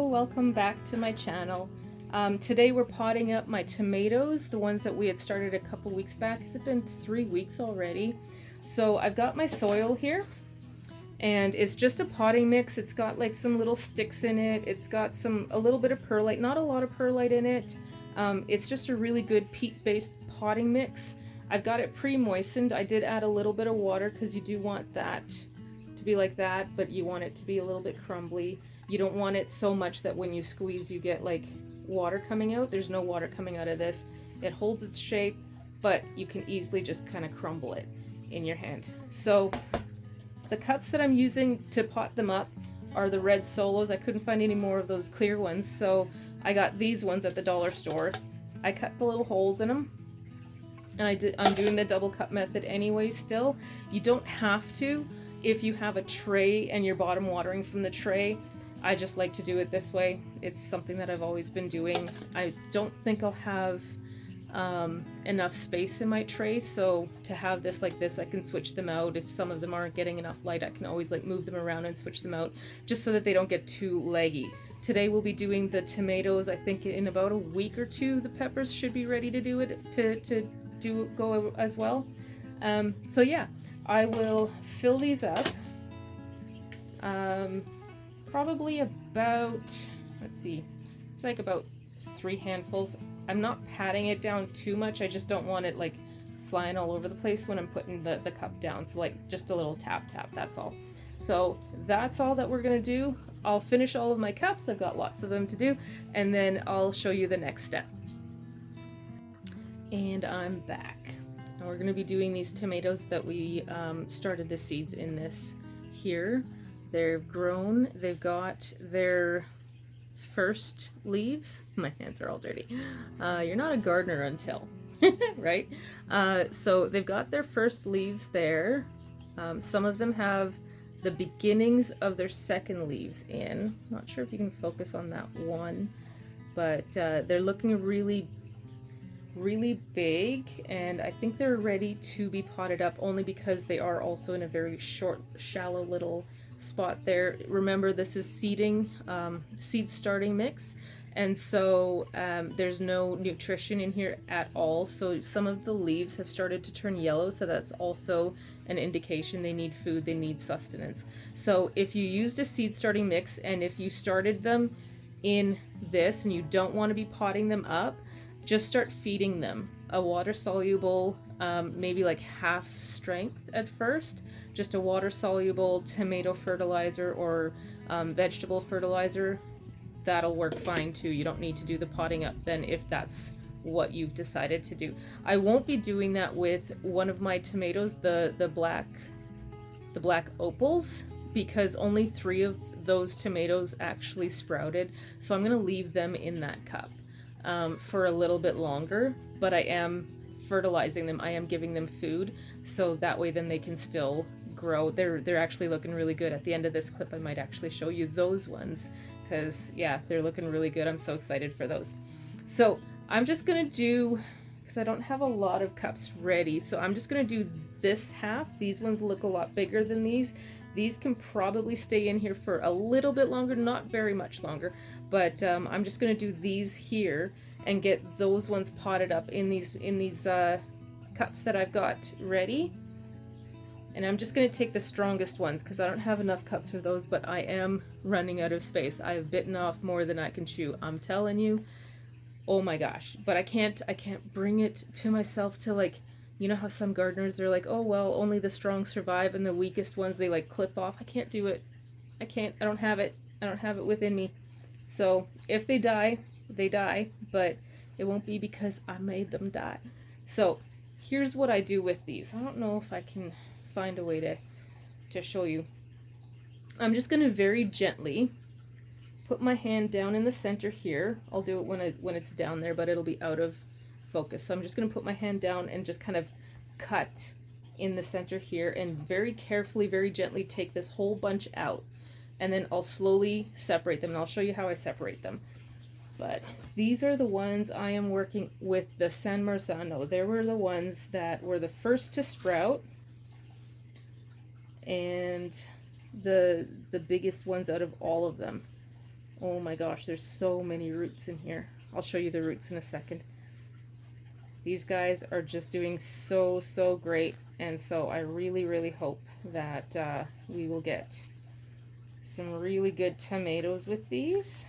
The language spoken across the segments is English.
welcome back to my channel. Today we're potting up my tomatoes, the ones that we had started a couple weeks back. Has it been 3 weeks already? So I've got my soil here, and it's just a potting mix. It's got like some little sticks in it. It's got a little bit of perlite, not a lot of perlite in it. It's just a really good peat-based potting mix. I've got it pre-moistened. I did add a little bit of water because you do want that to be like that, but you want it to be a little bit crumbly. You don't want it so much that when you squeeze you get like water coming out. There's no water coming out of this. It holds its shape, but you can easily just kind of crumble it in your hand. So the cups that I'm using to pot them up are the red Solos. I couldn't find any more of those clear ones, so I got these ones at the dollar store. I cut the little holes in them, and I'm doing the double cup method anyway still. You don't have to if you have a tray and you're bottom watering from the tray. I just like to do it this way. It's something that I've always been doing. I don't think I'll have enough space in my tray, so to have this like this, I can switch them out. If some of them aren't getting enough light, I can always like move them around and switch them out, just so that they don't get too leggy. Today we'll be doing the tomatoes. I think in about a week or two the peppers should be ready to do it, to go as well. So yeah, I will fill these up. Probably about, let's see, it's like about 3 handfuls. I'm not patting it down too much. I just don't want it like flying all over the place when I'm putting the cup down. So like just a little tap, that's all. So that's all that we're gonna do. I'll finish all of my cups. I've got lots of them to do, and then I'll show you the next step. And I'm back. Now we're gonna be doing these tomatoes that we started the seeds in this here. They've grown, they've got their first leaves. My hands are all dirty. You're not a gardener until, right? So they've got their first leaves there. Some of them have the beginnings of their second leaves in. Not sure if you can focus on that one, but they're looking really big, and I think they're ready to be potted up, only because they are also in a very short, shallow little spot there. Remember, this is seed starting mix, and so there's no nutrition in here at all. So some of the leaves have started to turn yellow, so that's also an indication they need food, they need sustenance. So if you used a seed starting mix, and if you started them in this and you don't want to be potting them up, just start feeding them a water soluble, maybe like half strength at first, just a water soluble tomato fertilizer or vegetable fertilizer. That'll work fine too. You don't need to do the potting up then if that's what you've decided to do. I won't be doing that with one of my tomatoes, the black opals, because only 3 of those tomatoes actually sprouted. So I'm gonna leave them in that cup for a little bit longer, but I am fertilizing them. I am giving them food, so that way then they can still grow. They're actually looking really good. At the end of this clip I might actually show you those ones, because yeah, they're looking really good. I'm so excited for those. So I'm just gonna do, because I don't have a lot of cups ready, so I'm just gonna do this half. These ones look a lot bigger than these. These can probably stay in here for a little bit longer, not very much longer, but I'm just going to do these here and get those ones potted up in these cups that I've got ready. And I'm just going to take the strongest ones because I don't have enough cups for those, but I am running out of space. I have bitten off more than I can chew. I'm telling you, oh my gosh. But I can't bring it to myself to like, you know how some gardeners, they're like, oh, well, only the strong survive and the weakest ones, they like clip off. I can't do it. I can't. I don't have it. I don't have it within me. So if they die, they die, but it won't be because I made them die. So here's what I do with these. I don't know if I can find a way to show you. I'm just going to very gently put my hand down in the center here. I'll do it when it's down there, but it'll be out of focus. So I'm just going to put my hand down and just kind of cut in the center here, and very carefully, very gently take this whole bunch out, and then I'll slowly separate them, and I'll show you how I separate them. But these are the ones I am working with, the San Marzano. They were the ones that were the first to sprout, and the biggest ones out of all of them. Oh my gosh, there's so many roots in here. I'll show you the roots in a second. These guys are just doing so, so great. And so I really, really hope that we will get some really good tomatoes with these.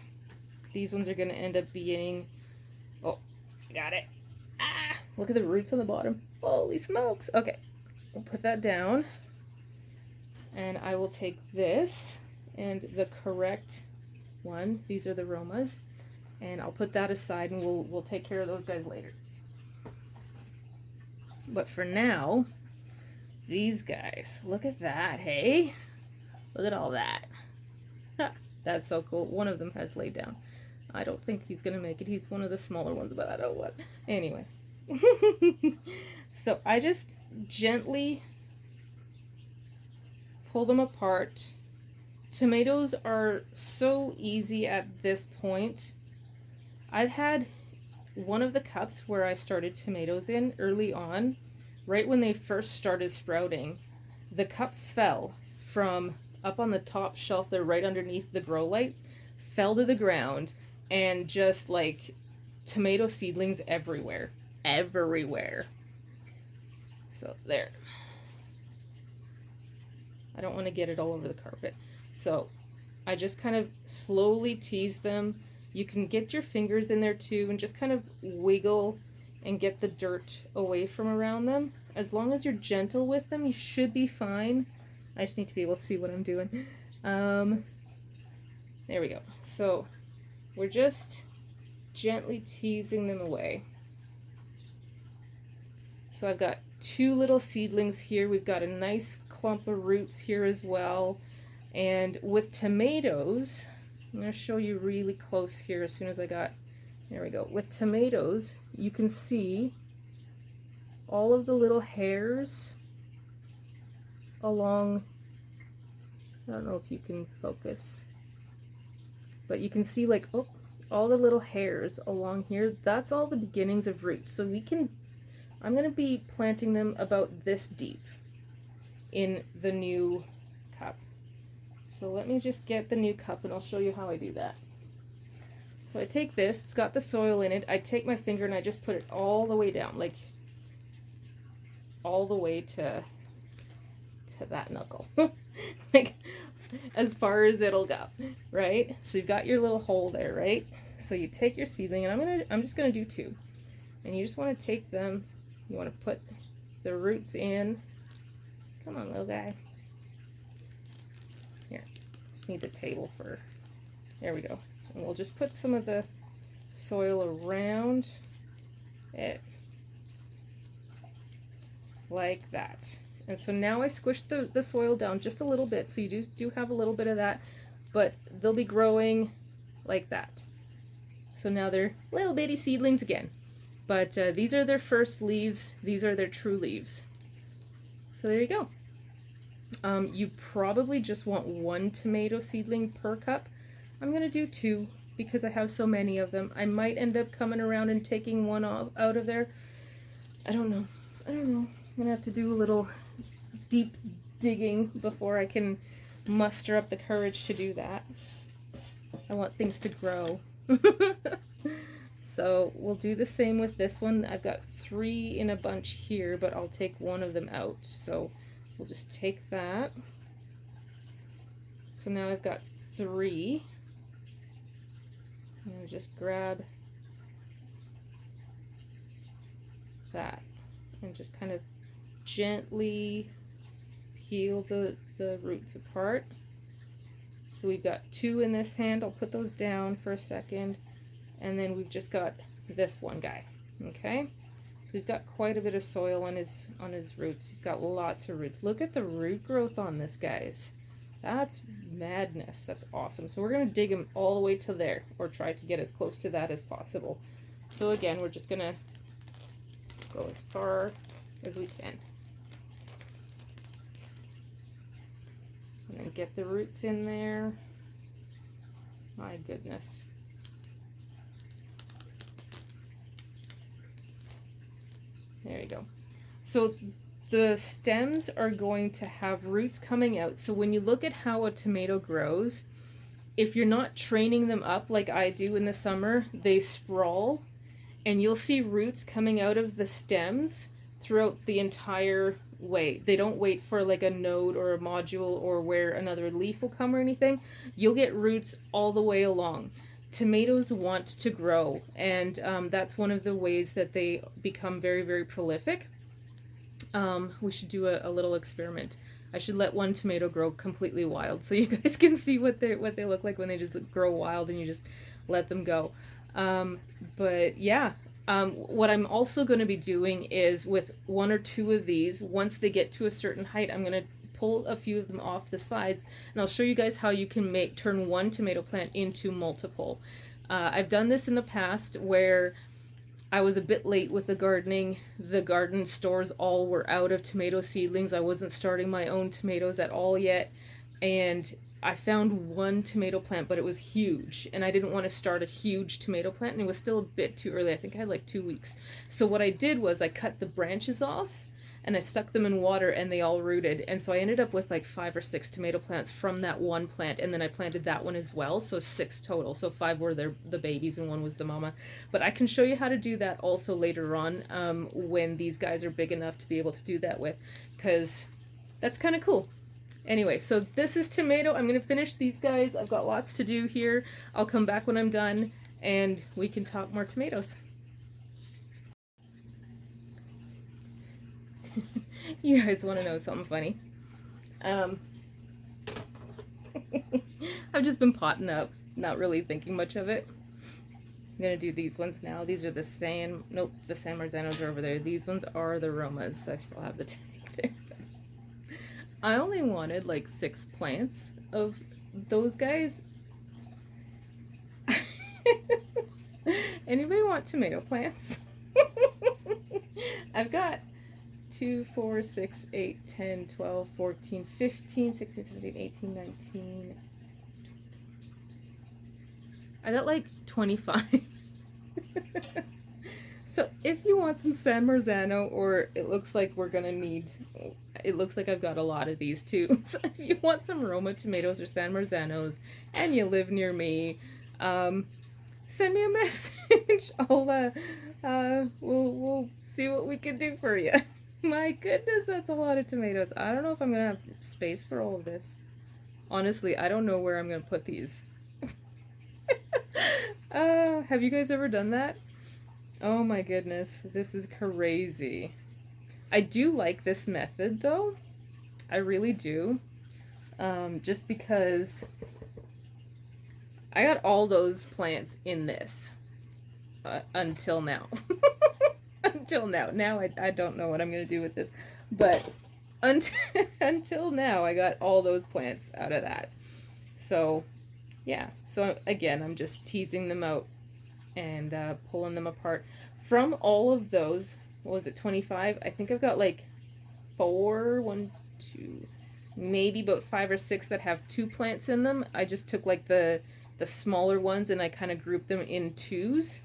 These ones are going to end up being... Oh, got it. Ah, look at the roots on the bottom. Holy smokes. Okay, we'll put that down. And I will take this and the correct one. These are the Romas. And I'll put that aside and we'll take care of those guys later. But for now, these guys, look at that, hey? Look at all that. That's so cool. One of them has laid down. I don't think he's going to make it. He's one of the smaller ones, but I don't know what. Anyway. So I just gently pull them apart. Tomatoes are so easy at this point. I've had one of the cups where I started tomatoes in early on, right when they first started sprouting. The cup fell from up on the top shelf there, right underneath the grow light, fell to the ground, and just like tomato seedlings everywhere. Everywhere. So there. I don't want to get it all over the carpet. So I just kind of slowly tease them. You can get your fingers in there too and just kind of wiggle and get the dirt away from around them. As long as you're gentle with them, you should be fine. I just need to be able to see what I'm doing. There we go. So we're just gently teasing them away. So I've got two little seedlings here. We've got a nice clump of roots here as well. And with tomatoes, I'm going to show you really close here as soon as I got, there we go. With tomatoes, you can see all of the little hairs along, I don't know if you can focus, but you can see like, oh, all the little hairs along here. That's all the beginnings of roots. So we can, I'm going to be planting them about this deep in the new cup. So let me just get the new cup and I'll show you how I do that. So I take this, it's got the soil in it, I take my finger and I just put it all the way down, like all the way to that knuckle. Like as far as it'll go, right? So you've got your little hole there, right? So you take your seedling, and I'm just gonna do two. And you just want to take them, you want to put the roots in. Come on, little guy. Here, just need the table for, there we go. And we'll just put some of the soil around it, like that. And so now I squish the soil down just a little bit, so you do have a little bit of that, but they'll be growing like that. So now they're little bitty seedlings again. But these are their first leaves. These are their true leaves. So there you go. You probably just want one tomato seedling per cup. I'm going to do two because I have so many of them. I might end up coming around and taking one out of there. I don't know. I'm going to have to do a little deep digging before I can muster up the courage to do that. I want things to grow. So we'll do the same with this one. I've got 3 in a bunch here, but I'll take one of them out. So we'll just take that. So now I've got 3. And just grab that and just kind of gently peel the roots apart. So we've got 2 in this hand. I'll put those down for a second. And then we've just got this one guy. Okay? So he's got quite a bit of soil on his roots. He's got lots of roots. Look at the root growth on this, guys. That's madness. That's awesome. So we're going to dig him all the way to there, or try to get as close to that as possible. So again, we're just going to go as far as we can. And then get the roots in there. My goodness. There you go. So the stems are going to have roots coming out. So when you look at how a tomato grows, if you're not training them up like I do in the summer, they sprawl, and you'll see roots coming out of the stems throughout the entire way. They don't wait for like a node or a module or where another leaf will come or anything. You'll get roots all the way along. Tomatoes want to grow, and that's one of the ways that they become very, very prolific. We should do a little experiment. I should let one tomato grow completely wild so you guys can see what they look like when they just grow wild and you just let them go. But yeah, what I'm also going to be doing is with one or two of these, once they get to a certain height, I'm going to pull a few of them off the sides, and I'll show you guys how you can turn one tomato plant into multiple. I've done this in the past where I was a bit late with the gardening. The garden stores all were out of tomato seedlings. I wasn't starting my own tomatoes at all yet, and I found one tomato plant, but it was huge, and I didn't want to start a huge tomato plant, and it was still a bit too early. I think I had like 2 weeks. So what I did was I cut the branches off, and I stuck them in water, and they all rooted, and so I ended up with like 5 or 6 tomato plants from that one plant, and then I planted that one as well, so 6 total. So 5 were the babies and 1 was the mama. But I can show you how to do that also later on, when these guys are big enough to be able to do that with, because that's kind of cool. Anyway, so this is tomato. I'm going to finish these guys. I've got lots to do here. I'll come back when I'm done, and we can talk more tomatoes. You guys want to know something funny? I've just been potting up, not really thinking much of it. I'm going to do these ones now. These are the San Marzanos are over there. These ones are the Romas. I still have the tag there. I only wanted like 6 plants of those guys. Anybody want tomato plants? I've got 2, 4, 6, 8, 10, 12, 14, 15, 16, 17, 18, 19. I got like 25. So if you want some San Marzano, or it looks like we're gonna need, it looks like I've got a lot of these too. So if you want some Roma tomatoes or San Marzanos and you live near me, send me a message. We'll see what we can do for you. My goodness, that's a lot of tomatoes. I don't know if I'm gonna have space for all of this. Honestly, I don't know where I'm gonna put these. Have you guys ever done that? Oh my goodness, this is crazy. I do like this method though. I really do. Just because I got all those plants in this until now. Until now. Now I don't know what I'm going to do with this. But until now, I got all those plants out of that. So, yeah. So, again, I'm just teasing them out and pulling them apart. From all of those, what was it, 25? I think I've got like 1, 2, maybe about 5 or 6 that have 2 plants in them. I just took like the smaller ones and I kind of grouped them in 2s.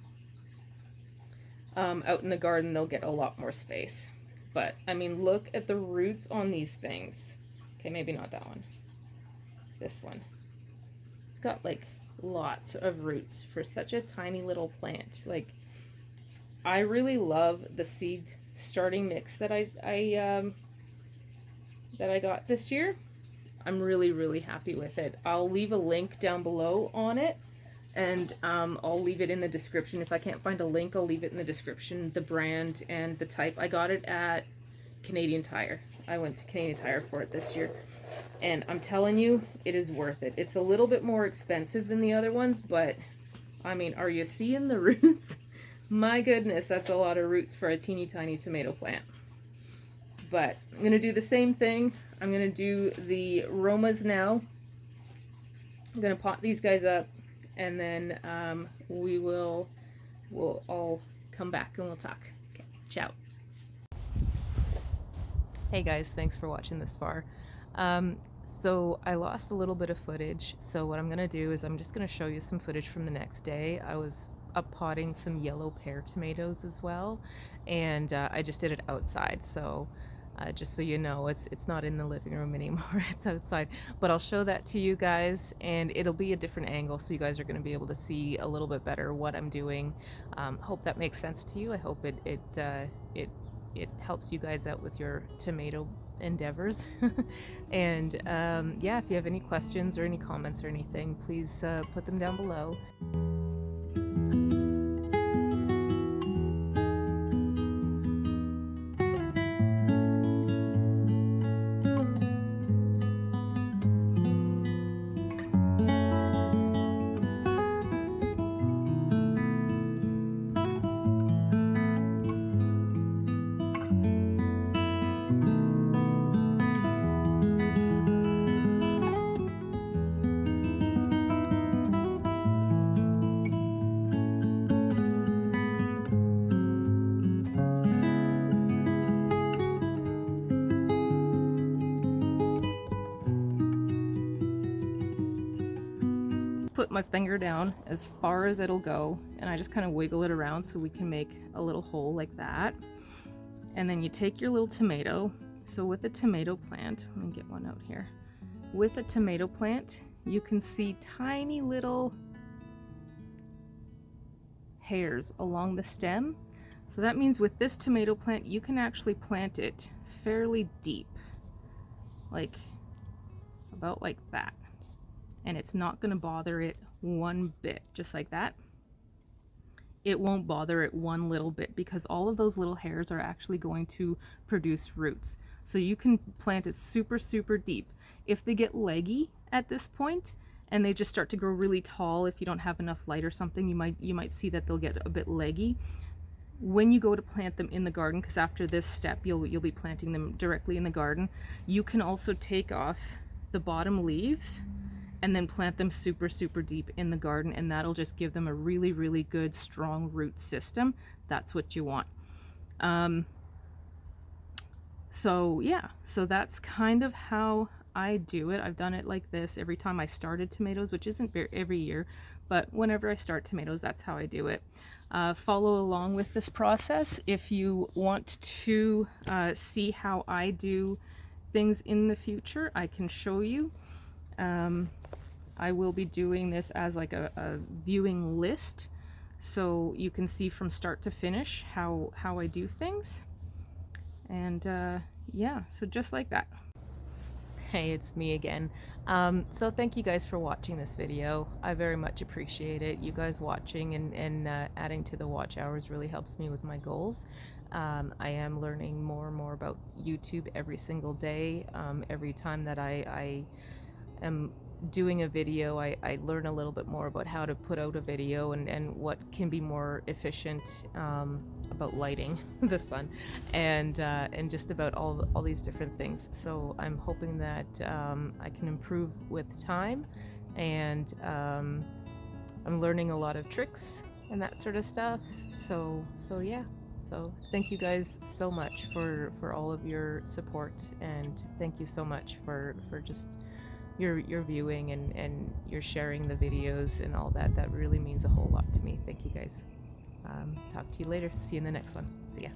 Out in the garden, they'll get a lot more space. But, I mean, look at the roots on these things. Okay, maybe not that one. This one. It's got, like, lots of roots for such a tiny little plant. Like, I really love the seed starting mix that I got this year. I'm really, really happy with it. I'll leave a link down below on it. And I'll leave it in the description. If I can't find a link, I'll leave it in the description, the brand and the type. I got it at Canadian Tire. I went to Canadian Tire for it this year. And I'm telling you, it is worth it. It's a little bit more expensive than the other ones, but, I mean, are you seeing the roots? My goodness, that's a lot of roots for a teeny tiny tomato plant. But I'm going to do the same thing. I'm going to do the Romas now. I'm going to pot these guys up. And then we'll all come back and we'll talk. Okay, ciao. Hey guys, thanks for watching this far. So I lost a little bit of footage. So what I'm gonna do is I'm just gonna show you some footage from the next day. I was up potting some yellow pear tomatoes as well, and I just did it outside. So Just so you know, it's not in the living room anymore, it's outside. But I'll show that to you guys, and it'll be a different angle, so you guys are going to be able to see a little bit better what I'm doing. Hope that makes sense to you. I hope it helps you guys out with your tomato endeavors. And yeah, if you have any questions or any comments or anything, please put them down below. Put my finger down as far as it'll go, and I just kind of wiggle it around so we can make a little hole like that. And then you take your little tomato. So with a tomato plant, let me get one out here. With a tomato plant, you can see tiny little hairs along the stem. So that means with this tomato plant, you can actually plant it fairly deep, like about like that. And it's not going to bother it one bit, just like that. It won't bother it one little bit because all of those little hairs are actually going to produce roots. So you can plant it super, super deep. If they get leggy at this point and they just start to grow really tall, if you don't have enough light or something, you might see that they'll get a bit leggy. When you go to plant them in the garden, because after this step you'll be planting them directly in the garden, you can also take off the bottom leaves and then plant them super, super deep in the garden, and that'll just give them a really, really good strong root system. That's what you want. So yeah, so that's kind of how I do it. I've done it like this every time I started tomatoes, which isn't every year, but whenever I start tomatoes, that's how I do it. Follow along with this process if you want to see how I do things in the future. I can show you. I will be doing this as like a viewing list, so you can see from start to finish how I do things. And yeah, so just like that. Hey, it's me again. So thank you guys for watching this video. I very much appreciate it. You guys watching and adding to the watch hours really helps me with my goals. I am learning more and more about YouTube every single day. Every time that I am doing a video, I learn a little bit more about how to put out a video and what can be more efficient about lighting the sun and just about all these different things. So I'm hoping that I can improve with time, and I'm learning a lot of tricks and that sort of stuff. So yeah. So thank you guys so much for all of your support, and thank you so much for just your viewing and your sharing the videos and all that. That really means a whole lot to me. Thank you guys. Talk to you later. See you in the next one. See ya.